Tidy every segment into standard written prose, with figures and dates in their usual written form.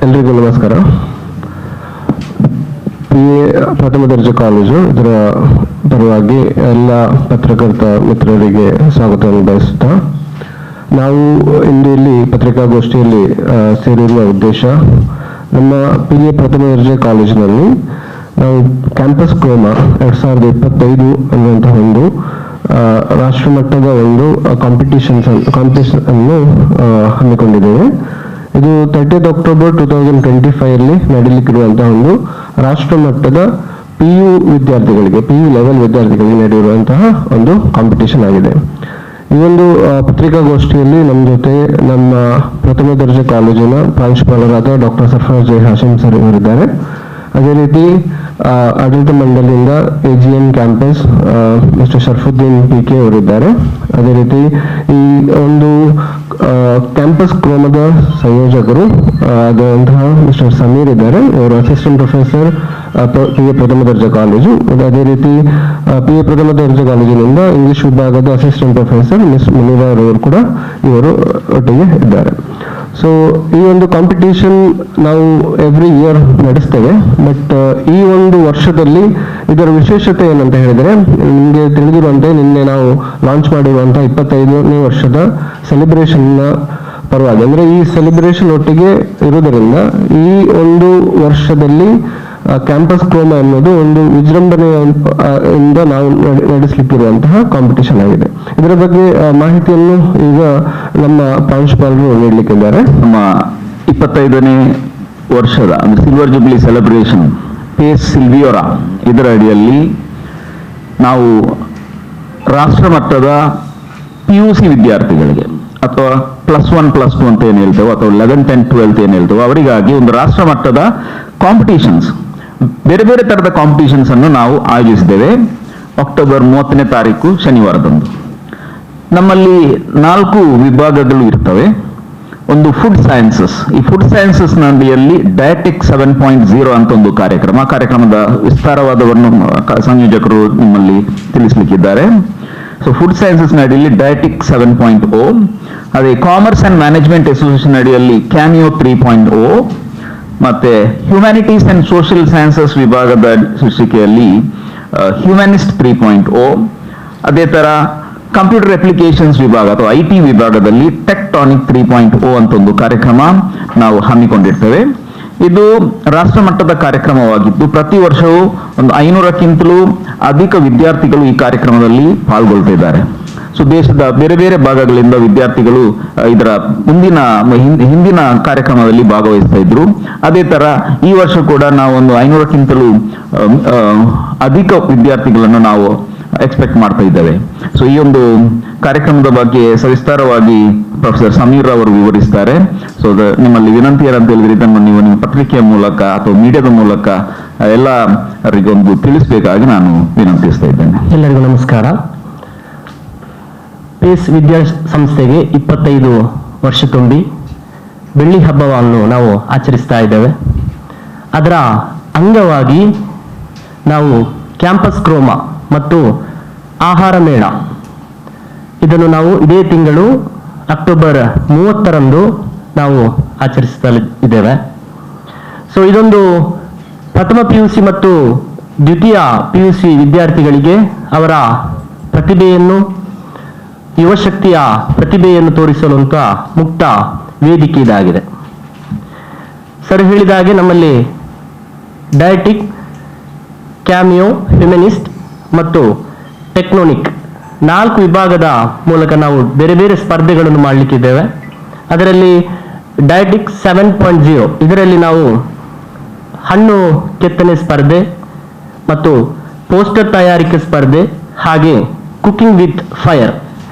ಎಲ್ರಿಗೂ ನಮಸ್ಕಾರ. ಪ್ರಥಮ ದರ್ಜೆ ಕಾಲೇಜು ಇದರ ಪರವಾಗಿ ಎಲ್ಲ ಪತ್ರಕರ್ತ ಮಿತ್ರರಿಗೆ ಸ್ವಾಗತವನ್ನು ಬಯಸುತ್ತಾ, ನಾವು ಇಂದು ಇಲ್ಲಿ ಪತ್ರಿಕಾಗೋಷ್ಠಿಯಲ್ಲಿ ಸೇರಿರುವ ಉದ್ದೇಶ, ನಮ್ಮ PA ಪ್ರಥಮ ದರ್ಜೆ ಕಾಲೇಜಿನಲ್ಲಿ ನಾವು ಕ್ಯಾಂಪಸ್ ಕ್ರೋಮಾ 2025 ಅನ್ನುವಂತಹ ಒಂದು ರಾಷ್ಟ್ರಮಟ್ಟದ ಒಂದು ಕಾಂಪಿಟೇಷನ್ ಅನ್ನು ಹಮ್ಮಿಕೊಂಡಿದ್ದೇವೆ. ಇದು 30th October 2025 ಅಲ್ಲಿ ನಡೆಯಲಿಕ್ಕಿರುವಂತಹ ಒಂದು ರಾಷ್ಟ್ರ ಮಟ್ಟದ PU ವಿದ್ಯಾರ್ಥಿಗಳಿಗೆ, PU ಲೆವೆಲ್ ವಿದ್ಯಾರ್ಥಿಗಳಿಗೆ ನಡೆಯುವಂತಹ ಒಂದು ಕಾಂಪಿಟೇಷನ್ ಆಗಿದೆ. ಈ ಒಂದು ಪತ್ರಿಕಾಗೋಷ್ಠಿಯಲ್ಲಿ ನಮ್ಮ ಜೊತೆ ನಮ್ಮ ಪ್ರಥಮ ದರ್ಜೆ ಕಾಲೇಜಿನ ಪ್ರಾಂಶುಪಾಲರಾದ ಡಾಕ್ಟರ್ ಸರ್ಫರಾಜ್ ಜೈ ಹಾಶಿಂ ಸರ್ ಇವರಿದ್ದಾರೆ. ಅದೇ ರೀತಿ ಆಡಳಿತ ಮಂಡಳಿಯಿಂದ AGM campus mister Sharfuddin PK ಅವರಿದ್ದಾರೆ. ಅದೇ ರೀತಿ ಈ ಒಂದು ಕ್ಯಾಂಪಸ್ ಕ್ರೋಮದ ಸಂಯೋಜಕರು ಆದಂತಹ ಮಿಸ್ಟರ್ ಸಮೀರ್ ಇದ್ದಾರೆ, ಇವರು ಅಸಿಸ್ಟೆಂಟ್ ಪ್ರೊಫೆಸರ್ PA ಪ್ರಥಮ ದರ್ಜೆ ಕಾಲೇಜು. ಅದೇ ರೀತಿ PA ಪ್ರಥಮ ದರ್ಜೆ ಕಾಲೇಜಿನಿಂದ ಇಂಗ್ಲಿಷ್ ವಿಭಾಗದ ಅಸಿಸ್ಟೆಂಟ್ ಪ್ರೊಫೆಸರ್ ಮಿಸ್ ಮುನಿರಾ ಅವರು ಕೂಡ ಇವರು ಒಟ್ಟಿಗೆ ಇದ್ದಾರೆ. ಸೊ ಈ ಒಂದು ಕಾಂಪಿಟೇಷನ್ ನಾವು ಎವ್ರಿ ಇಯರ್ ನಡೆಸ್ತೇವೆ. ಬಟ್ ಈ ಒಂದು ವರ್ಷದಲ್ಲಿ ಇದರ ವಿಶೇಷತೆ ಏನಂತ ಹೇಳಿದ್ರೆ, ನಿಮಗೆ ತಿಳಿದಿರುವಂತೆ ನಿನ್ನೆ ನಾವು ಲಾಂಚ್ ಮಾಡಿರುವಂತಹ 25ನೇ ವರ್ಷದ ಸೆಲೆಬ್ರೇಷನ್ನ ಪರವಾಗಿ, ಅಂದ್ರೆ ಈ ಸೆಲೆಬ್ರೇಷನ್ ಒಟ್ಟಿಗೆ ಇರುವುದರಿಂದ ಈ ಒಂದು ವರ್ಷದಲ್ಲಿ ಕ್ಯಾಂಪಸ್ ಕ್ರೋಮಾ ಅನ್ನೋದು ಒಂದು ವಿಜೃಂಭಣೆಯಿಂದ ನಾವು ನಡೆಸಲಿಕ್ಕಿರುವಂತಹ ಕಾಂಪಿಟೇಷನ್ ಆಗಿದೆ. ಇದರ ಬಗ್ಗೆ ಮಾಹಿತಿಯನ್ನು ಈಗ ನಮ್ಮ ಪ್ರಾಂಶುಪಾಲರು ನೀಡಲಿಕ್ಕಿದ್ದಾರೆ. ನಮ್ಮ 25ನೇ ವರ್ಷದ ಅಂದ್ರೆ ಸಿಲ್ವರ್ ಜುಬ್ಲಿ ಸೆಲೆಬ್ರೇಷನ್ ಪೇಸ್ ಸಿಲ್ವಿಯೋರಾ ಇದರ ಅಡಿಯಲ್ಲಿ ನಾವು ರಾಷ್ಟ್ರ ಮಟ್ಟದ PUC ವಿದ್ಯಾರ್ಥಿಗಳಿಗೆ ಅಥವಾ +1 +2 ಅಂತ ಏನ್ ಹೇಳ್ತೇವೆ, ಅಥವಾ 11, 10, 12 ಏನ್ ಹೇಳ್ತೇವೆ, ಅವರಿಗಾಗಿ ಒಂದು ರಾಷ್ಟ್ರ ಮಟ್ಟದ ಕಾಂಪಿಟೇಷನ್ಸ್, ಬೇರೆ ಬೇರೆ ತರದ ಕಾಂಪಿಟೇಷನ್ಸ್ ಅನ್ನು ನಾವು ಆಯೋಜಿಸಿದ್ದೇವೆ. October 30ನೇ ತಾರೀಕು ಶನಿವಾರದಂದು ನಮ್ಮಲ್ಲಿ 4 ವಿಭಾಗಗಳು ಇರ್ತವೆ. ಒಂದು ಫುಡ್ ಸೈನ್ಸಸ್. ಈ ಫುಡ್ ಸೈನ್ಸಸ್ ನಡಿಯಲ್ಲಿ ಡಯಾಟಿಕ್ 7.0 ಅಂತ ಒಂದು ಕಾರ್ಯಕ್ರಮದ ವಿಸ್ತಾರವಾದವನ್ನು ಸಂಯೋಜಕರು ನಿಮ್ಮಲ್ಲಿ ತಿಳಿಸಲಿಕ್ಕಿದ್ದಾರೆ. ಸೊ ಫುಡ್ ಸೈನ್ಸಸ್ ಅಡಿಯಲ್ಲಿ ಡಯಾಟಿಕ್ 7.0, ಅದೇ ಕಾಮರ್ಸ್ ಅಂಡ್ ಮ್ಯಾನೇಜ್ಮೆಂಟ್ ಅಸೋಸಿಯೇಷನ್ ಅಡಿಯಲ್ಲಿ ಕ್ಯಾಮಿಯೋ 3.0, ಮತ್ತೆ ಹ್ಯುಮ್ಯಾನಿಟೀಸ್ ಅಂಡ್ ಸೋಷಿಯಲ್ ಸೈನ್ಸಸ್ ವಿಭಾಗದ ಶೀರ್ಷಿಕೆಯಲ್ಲಿ ಹ್ಯೂಮನಿಸ್ಟ್ 3.0, ಅದೇ ತರ ಕಂಪ್ಯೂಟರ್ ಅಪ್ಲಿಕೇಶನ್ಸ್ ವಿಭಾಗ ಅಥವಾ IT ವಿಭಾಗದಲ್ಲಿ ಟೆಕ್ಟಾನಿಕ್ 3.0 ಅಂತ ಒಂದು ಕಾರ್ಯಕ್ರಮ ನಾವು ಹಮ್ಮಿಕೊಂಡಿರ್ತೇವೆ. ಇದು ರಾಷ್ಟ್ರ ಮಟ್ಟದ ಕಾರ್ಯಕ್ರಮವಾಗಿದ್ದು ಪ್ರತಿ ವರ್ಷವೂ ಒಂದು 500ಕ್ಕಿಂತಲೂ ಅಧಿಕ ವಿದ್ಯಾರ್ಥಿಗಳು ಈ ಕಾರ್ಯಕ್ರಮದಲ್ಲಿ ಪಾಲ್ಗೊಳ್ತಿದ್ದಾರೆ. ಸೊ ದೇಶದ ಬೇರೆ ಬೇರೆ ಭಾಗಗಳಿಂದ ವಿದ್ಯಾರ್ಥಿಗಳು ಇದರ ಹಿಂದಿನ ಕಾರ್ಯಕ್ರಮದಲ್ಲಿ ಭಾಗವಹಿಸ್ತಾ ಇದ್ರು. ಅದೇ ತರ ಈ ವರ್ಷ ಕೂಡ ನಾವು ಒಂದು 500ಕ್ಕಿಂತಲೂ ಅಧಿಕ ವಿದ್ಯಾರ್ಥಿಗಳನ್ನು ನಾವು ಎಕ್ಸ್ಪೆಕ್ಟ್ ಮಾಡ್ತಾ ಇದ್ದೇವೆ. ಸೊ ಈ ಒಂದು ಕಾರ್ಯಕ್ರಮದ ಬಗ್ಗೆ ಸವಿಸ್ತಾರವಾಗಿ ಪ್ರೊಫೆಸರ್ ಸಮೀರ್ ಅವರು ವಿವರಿಸ್ತಾರೆ. ಸೊ ನಿಮ್ಮಲ್ಲಿ ವಿನಂತಿ ಏನಂತ ಹೇಳಿದ್ರೆ, ಇದನ್ನು ನೀವು ನಿಮ್ಮ ಪತ್ರಿಕೆಯ ಮೂಲಕ ಅಥವಾ ಮೀಡಿಯಾದ ಮೂಲಕ ಎಲ್ಲರಿಗೊಂದು ತಿಳಿಸಬೇಕಾಗಿ ನಾನು ವಿನಂತಿಸ್ತಾ ಇದ್ದೇನೆ. ಎಲ್ಲರಿಗೂ ನಮಸ್ಕಾರ. ಪೇಸ್ ವಿದ್ಯಾಸಂಸ್ಥೆಗೆ 25 ವರ್ಷ ತುಂಬಿ ಬೆಳ್ಳಿ ಹಬ್ಬವನ್ನು ನಾವು ಆಚರಿಸ್ತಾ ಇದ್ದೇವೆ. ಅದರ ಅಂಗವಾಗಿ ನಾವು ಕ್ಯಾಂಪಸ್ ಕ್ರೋಮಾ ಮತ್ತು ಆಹಾರ ಮೇಳ ಇದನ್ನು ನಾವು ಇದೇ ತಿಂಗಳು October 30ರಂದು ನಾವು ಆಚರಿಸ್ತಾ ಇದ್ದೇವೆ. ಸೊ ಇದೊಂದು ಪ್ರಥಮ PUC ಮತ್ತು ದ್ವಿತೀಯ PUC ವಿದ್ಯಾರ್ಥಿಗಳಿಗೆ ಅವರ ಪ್ರತಿಭೆಯನ್ನು, ಯುವಶಕ್ತಿಯ ಪ್ರತಿಭೆಯನ್ನು ತೋರಿಸಲುವಂತ ಮುಕ್ತ ವೇದಿಕೆ ಇದಾಗಿದೆ. ಸರ್ ಹೇಳಿದ ಹಾಗೆ ನಮ್ಮಲ್ಲಿ ಡಯಾಟಿಕ್, ಕ್ಯಾಮಿಯೋ, ಹ್ಯುಮನಿಸ್ಟ್ ಮತ್ತು ಟೆಕ್ನೋನಿಕ್ 4 ವಿಭಾಗದ ಮೂಲಕ ನಾವು ಬೇರೆ ಬೇರೆ ಸ್ಪರ್ಧೆಗಳನ್ನು ಮಾಡಲಿಕ್ಕಿದ್ದೇವೆ. ಅದರಲ್ಲಿ ಡಯಾಟಿಕ್ 7.0 ಇದರಲ್ಲಿ ನಾವು ಹಣ್ಣು ಕೆತ್ತನೆ ಸ್ಪರ್ಧೆ ಮತ್ತು ಪೋಸ್ಟರ್ ತಯಾರಿಕೆ ಸ್ಪರ್ಧೆ ಹಾಗೆ ಕುಕಿಂಗ್ ವಿತ್ ಫೈರ್,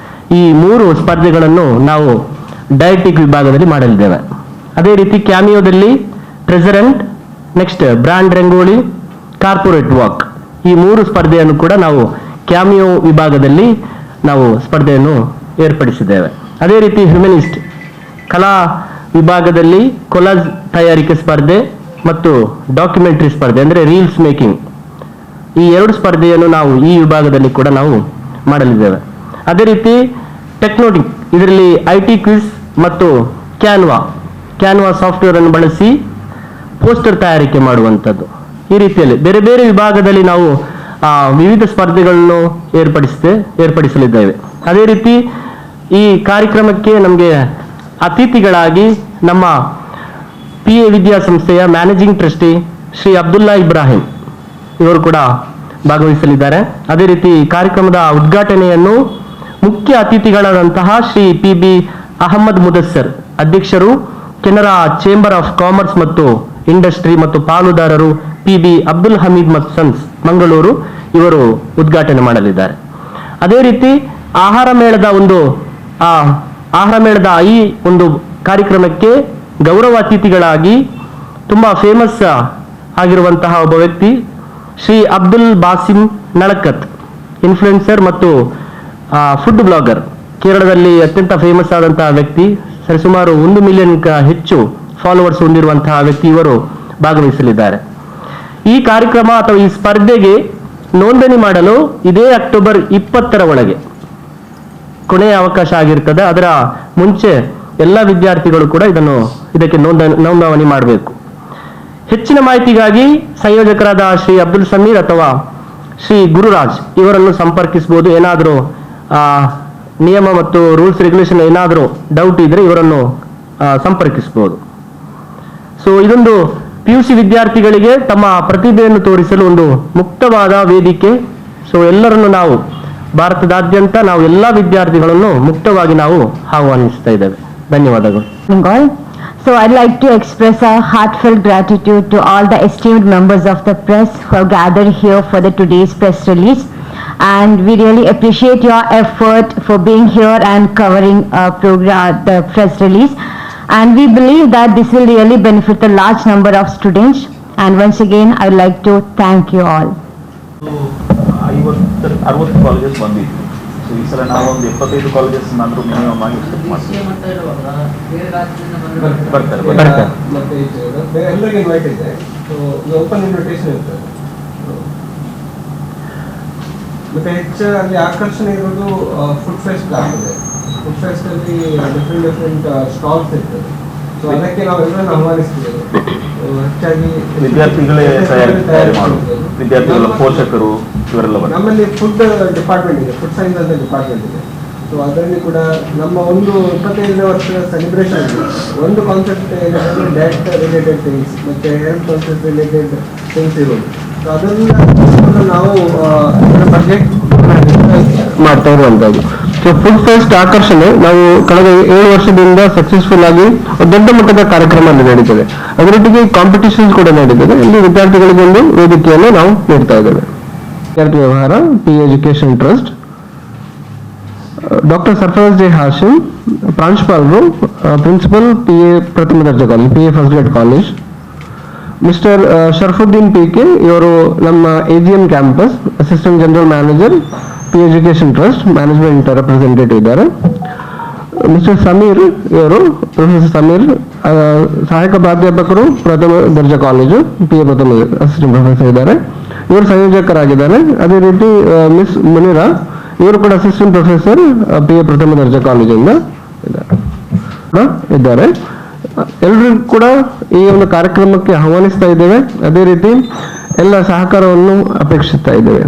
ಈ 3 ಸ್ಪರ್ಧೆಗಳನ್ನು ನಾವು ಡಯಾಟಿಕ್ ವಿಭಾಗದಲ್ಲಿ ಮಾಡಲಿದ್ದೇವೆ. ಅದೇ ರೀತಿ ಕ್ಯಾಮಿಯೋದಲ್ಲಿ ಟ್ರೆಸರೆಂಟ್, next brand rangoli, corporate walk, ಈ 3 ಸ್ಪರ್ಧೆಯನ್ನು ಕೂಡ ನಾವು ಕ್ಯಾಮಿಯೋ ವಿಭಾಗದಲ್ಲಿ ನಾವು ಸ್ಪರ್ಧೆಯನ್ನು ಏರ್ಪಡಿಸಿದ್ದೇವೆ. ಅದೇ ರೀತಿ ಹ್ಯುಮನಿಸ್ಟ್ ಕಲಾ ವಿಭಾಗದಲ್ಲಿ ಕೊಲಾಜ್ ತಯಾರಿಕೆ ಸ್ಪರ್ಧೆ ಮತ್ತು ಡಾಕ್ಯುಮೆಂಟರಿ ಸ್ಪರ್ಧೆ ಅಂದರೆ ರೀಲ್ಸ್ ಮೇಕಿಂಗ್, ಈ 2 ಸ್ಪರ್ಧೆಯನ್ನು ನಾವು ಈ ವಿಭಾಗದಲ್ಲಿ ಕೂಡ ನಾವು ಮಾಡಲಿದ್ದೇವೆ. ಅದೇ ರೀತಿ ಟೆಕ್ನೋಟಿಕ್ ಇದರಲ್ಲಿ IT ಕ್ವಿಜ್ ಮತ್ತು ಕ್ಯಾನ್ವಾ ಸಾಫ್ಟ್ವೇರ್ ಅನ್ನು ಬಳಸಿ ಪೋಸ್ಟರ್ ತಯಾರಿಕೆ ಮಾಡುವಂಥದ್ದು. ಈ ರೀತಿಯಲ್ಲಿ ಬೇರೆ ಬೇರೆ ವಿಭಾಗದಲ್ಲಿ ನಾವು ವಿವಿಧ ಸ್ಪರ್ಧೆಗಳನ್ನು ಏರ್ಪಡಿಸಲಿದ್ದೇವೆ. ಅದೇ ರೀತಿ ಈ ಕಾರ್ಯಕ್ರಮಕ್ಕೆ ನಮಗೆ ಅತಿಥಿಗಳಾಗಿ ನಮ್ಮ PA ವಿದ್ಯಾಸಂಸ್ಥೆಯ ಮ್ಯಾನೇಜಿಂಗ್ ಟ್ರಸ್ಟಿ ಶ್ರೀ ಅಬ್ದುಲ್ಲಾ ಇಬ್ರಾಹಿಂ ಇವರು ಕೂಡ ಭಾಗವಹಿಸಲಿದ್ದಾರೆ. ಅದೇ ರೀತಿ ಕಾರ್ಯಕ್ರಮದ ಉದ್ಘಾಟನೆಯನ್ನು ಮುಖ್ಯ ಅತಿಥಿಗಳಾದಂತಹ ಶ್ರೀ PB ಅಹಮ್ಮದ್ ಮುದಸ್ಸರ್, ಅಧ್ಯಕ್ಷರು, ಕೆನರಾ ಚೇಂಬರ್ ಆಫ್ ಕಾಮರ್ಸ್ ಮತ್ತು ಇಂಡಸ್ಟ್ರಿ ಮತ್ತು ಪಾಲುದಾರರು PB ಅಬ್ದುಲ್ ಹಮೀದ್ ಮತ್ತು ಸನ್ಸ್, ಮಂಗಳೂರು, ಇವರು ಉದ್ಘಾಟನೆ ಮಾಡಲಿದ್ದಾರೆ. ಅದೇ ರೀತಿ ಆಹಾರ ಮೇಳದ ಈ ಒಂದು ಕಾರ್ಯಕ್ರಮಕ್ಕೆ ಗೌರವ ಅತಿಥಿಗಳಾಗಿ ತುಂಬಾ ಫೇಮಸ್ ಆಗಿರುವಂತಹ ಒಬ್ಬ ವ್ಯಕ್ತಿ ಶ್ರೀ ಅಬ್ದುಲ್ ಬಾಸಿಂ ನಳಕತ್, ಇನ್ಫ್ಲುಯೆನ್ಸರ್ ಮತ್ತು ಫುಡ್ ಬ್ಲಾಗರ್, ಕೇರಳದಲ್ಲಿ ಅತ್ಯಂತ ಫೇಮಸ್ ಆದಂತಹ ವ್ಯಕ್ತಿ, ಸರಿಸುಮಾರು 1 ಮಿಲಿಯನ್ ಹೆಚ್ಚು ಫಾಲೋವರ್ಸ್ ಹೊಂದಿರುವಂತಹ ವ್ಯಕ್ತಿ ಇವರು ಭಾಗವಹಿಸಲಿದ್ದಾರೆ. ಈ ಕಾರ್ಯಕ್ರಮ ಅಥವಾ ಈ ಸ್ಪರ್ಧೆಗೆ ನೋಂದಣಿ ಮಾಡಲು ಇದೇ ಅಕ್ಟೋಬರ್ 20ರ ಒಳಗೆ ಕೊನೆಯ ಅವಕಾಶ ಆಗಿರ್ತದೆ. ಅದರ ಮುಂಚೆ ಎಲ್ಲ ವಿದ್ಯಾರ್ಥಿಗಳು ಕೂಡ ಇದಕ್ಕೆ ನೋಂದಣಿ ಮಾಡಬೇಕು. ಹೆಚ್ಚಿನ ಮಾಹಿತಿಗಾಗಿ ಸಂಯೋಜಕರಾದ ಶ್ರೀ ಅಬ್ದುಲ್ ಸಮೀರ್ ಅಥವಾ ಶ್ರೀ ಗುರುರಾಜ್ ಇವರನ್ನು ಸಂಪರ್ಕಿಸಬಹುದು. ಏನಾದರೂ ನಿಯಮ ಮತ್ತು ರೂಲ್ಸ್ ರೆಗ್ಯುಲೇಷನ್ ಏನಾದರೂ ಡೌಟ್ ಇದ್ರೆ ಇವರನ್ನು ಸಂಪರ್ಕಿಸಬಹುದು. ಸೊ ಇದೊಂದು PUC ವಿದ್ಯಾರ್ಥಿಗಳಿಗೆ ತಮ್ಮ ಪ್ರತಿಭೆಯನ್ನು ತೋರಿಸಲು ಒಂದು ಮುಕ್ತವಾದ ವೇದಿಕೆ. ಸೊ ಎಲ್ಲರನ್ನು ನಾವು ಭಾರತದಾದ್ಯಂತ ನಾವು ಎಲ್ಲ ವಿದ್ಯಾರ್ಥಿಗಳನ್ನು ಮುಕ್ತವಾಗಿ ನಾವು ಆಹ್ವಾನಿಸ್ತಾ ಇದ್ದೇವೆ. ಧನ್ಯವಾದಗಳು. Bengal. So I'd like to express our heartfelt gratitude to all the esteemed members of the press who have gathered here for today's press release, and we really appreciate your effort for being here and covering the press releece, and we believe that this will really benefit a large number of students, and once again I would like to thank you all. 60 colleges ಬಂದಿತ್ತು. So ಈ ಸಲ ನಾವು ಒಂದು 75 colleges ಮಾತ್ರ minimum ಆಗಿ expect ಮಾಡ್ತೀವಿ. ಬರ್ತಾರೆ. ಮತ್ತೆ ಎಲ್ಲರಿಗೆ ಇನ್ವೈಟ್ ಇದೆ. ಸೊ ಓಪನ್ ಇನ್ವಿಟೇಷನ್ ಇರ್ತದೆ. ಮತ್ತೆ ಹೆಚ್ಚಾಗಿ ಆಕರ್ಷಣೆ ಇರೋದು ಫುಡ್ ಫೆಸ್ಟ್ ಆಗ್ತದೆ. ಫುಡ್ ಫೆಸ್ಟ್ ಅಲ್ಲಿ ಡಿಫ್ರೆಂಟ್ ಸ್ಟಾಲ್ಸ್ ಇರ್ತದೆ. ಸೊ ಅದಕ್ಕೆ ನಾವೆಲ್ಲರನ್ನು ಆಹ್ವಾನಿಸ್ತಿದ್ದೇವೆ. ಹೆಚ್ಚಾಗಿ ವಿದ್ಯಾರ್ಥಿಗಳೇ ತಯಾರಿ ಮಾಡೋದು, ವಿದ್ಯಾರ್ಥಿಗಳ ಪೋಷಕರು ಇವರೆಲ್ಲ ನಮ್ಮಲ್ಲಿ ಫುಡ್ ಡಿಪಾರ್ಟ್ಮೆಂಟ್ ಇದೆ, ಫುಡ್ ಸೈನ್ಸ್ ಅಂತ ಡಿಪಾರ್ಟ್ಮೆಂಟ್ ಇದೆ. ಸೊ ಅದರಲ್ಲಿ ಕೂಡ ನಮ್ಮ ಒಂದು 25ನೇ ವರ್ಷದ ಸೆಲೆಬ್ರೇಷನ್ ಇದೆ. ಒಂದು ಕಾನ್ಸೆಪ್ಟ್ ಏನಂದ್ರೆ ಡಯಟ್ ರಿಲೇಟೆಡ್ ಥಿಂಗ್ಸ್ ಮತ್ತೆ ಹೆಲ್ತ್ ಕಾನ್ಸೆಪ್ಟ್ ರಿಲೇಟೆಡ್ ಥಿಂಗ್ಸ್ ಇರೋದು. ಸೊ ಅದನ್ನ ನಾವು ಅದರ ಬಗ್ಗೆ ಮಾಡ್ತಾ ಇರುವಂತದ್ದು. ಸೊ ಫುಡ್ ಫೆಸ್ಟ್ ಆಕರ್ಷಣೆ ನಾವು ಕಳೆದ 7 ವರ್ಷದಿಂದ ಸಕ್ಸಸ್ಫುಲ್ ಆಗಿ ದೊಡ್ಡ ಮಟ್ಟದ ಕಾರ್ಯಕ್ರಮ ನಡೀತದೆ. ಅದರೊಟ್ಟಿಗೆ ಕಾಂಪಿಟಿಷನ್ಸ್ ಕೂಡ ನಡೀತದೆ. ಇಲ್ಲಿ ವಿದ್ಯಾರ್ಥಿಗಳಿಗೆ ಒಂದು ವೇದಿಕೆಯನ್ನು ನಾವು ನೀಡ್ತಾ ಇದ್ದೇವೆ. ವಿದ್ಯಾರ್ಥಿ ವ್ಯವಹಾರ, PA education trust, doctor Sarfaraz J Hashim, ಪ್ರಾಂಶುಪಾಲರು, ಪ್ರಿನ್ಸಿಪಲ್ PA ಪ್ರಥಮ ದರ್ಜೆ college, PA first grade college, mister Sharfuddin PK ಇವರು ನಮ್ಮ AGM campus assistant general manager, PA education trust management representative ಇದ್ದಾರೆ. ಮಿಸ್ಟರ್ ಸಮೀರ್ ಇವರು, ಪ್ರೊಫೆಸರ್ ಸಮೀರ್ ಸಹಾಯಕ ಪ್ರಾಧ್ಯಾಪಕರು ಪ್ರಥಮ ದರ್ಜೆ ಕಾಲೇಜು, PA ಪ್ರಥಮ ಅಸಿಸ್ಟೆಂಟ್ ಪ್ರೊಫೆಸರ್ ಇದ್ದಾರೆ, ಇವರು ಸಂಯೋಜಕರಾಗಿದ್ದಾರೆ. ಅದೇ ರೀತಿ ಮಿಸ್ ಮುನಿರಾ ಇವರು ಕೂಡ ಅಸಿಸ್ಟೆಂಟ್ ಪ್ರೊಫೆಸರ್ PA ಪ್ರಥಮ ದರ್ಜೆ ಕಾಲೇಜಿಂದ ಇದ್ದಾರೆ. ಎಲ್ಲರಿಗೂ ಕೂಡ ಈ ಒಂದು ಕಾರ್ಯಕ್ರಮಕ್ಕೆ ಆಹ್ವಾನಿಸ್ತಾ ಇದ್ದೇವೆ. ಅದೇ ರೀತಿ ಎಲ್ಲ ಸಹಕಾರವನ್ನು ಅಪೇಕ್ಷಿಸ್ತಾ ಇದ್ದೇವೆ.